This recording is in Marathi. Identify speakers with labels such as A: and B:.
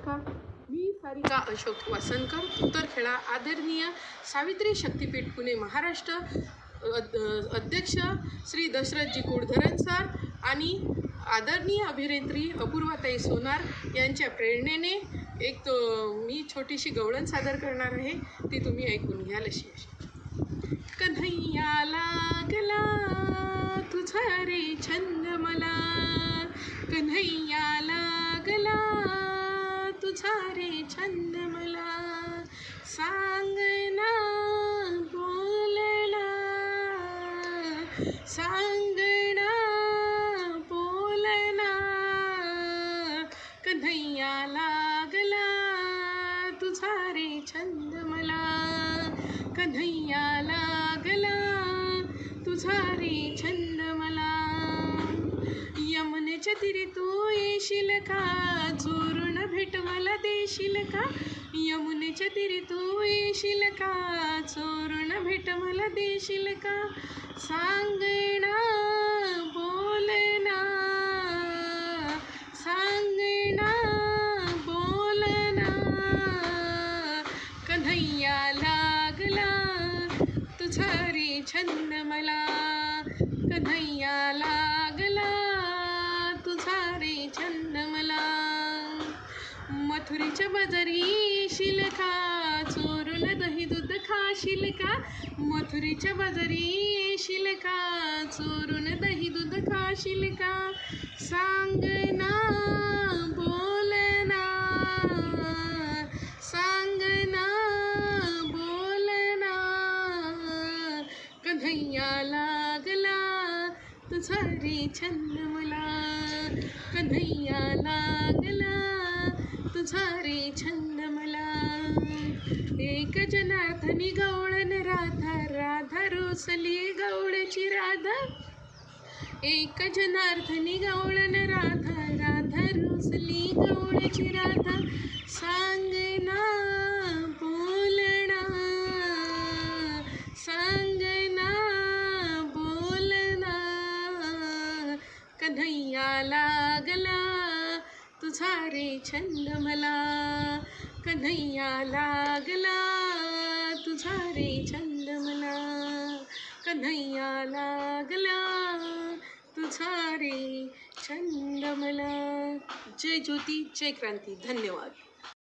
A: नका। मी सारिका अशोक वासनकर, तुतरखेडा, आदरणीय सावित्री शक्तीपीठ पुणे महाराष्ट्र अध्यक्ष श्री दशरथजी कुळधरण सर आणि आदरणीय अभिनेत्री अपूर्वाताई सोनार यांच्या प्रेरणेने मी छोटीशी गवळण सादर करणार आहे, ती तुम्ही ऐकून घ्याल अशी कन्हैया लागला तुझा रे छंद मला, कन्हैया लागला तुझा रे छंद मला, सांगना बोलना सांगना बोलना, कन्हैया लागला तुझा रे छंद मला, कन्हैया लागला तुझा रे छंद मला, यमुनेच्या तीरी तू येशील का, चोरून भेट मला देशील का, यमुनेच्या तीरी तू येशील का, चोरून भेट मला देशील का, सांगना बोलना सांगना बोलना, कन्हैया लागला तुझा रे छंद मला, कन्हैया लागला तुझा रे छंद मला, मथुरेच्या बाजारी येशील का, चोरून दही दूध खाशील का, मथुरेच्या बाजारी येशील का, चोरून दही दूध खाशील का, सांगना बोलना सांगना बोलना, कन्हैया लागला तुझा रे छंद मला, कन्हैया लागला तुझा रे छंद मला, एक जनार्दनी गवळण राधा, राधा रोसली गवळची राधा, एक जनार्दनी गवळण राधा, राधा रोसली गवळची राधा, सांगना बोलना सांगना बोलना, कन्हैया लागला तुझा रे छंद मला, कन्हैया लागला तुझा रे छंद मला, कन्हैया लागला तुझा रे छंद मला. जय ज्योती, जय क्रांती. धन्यवाद.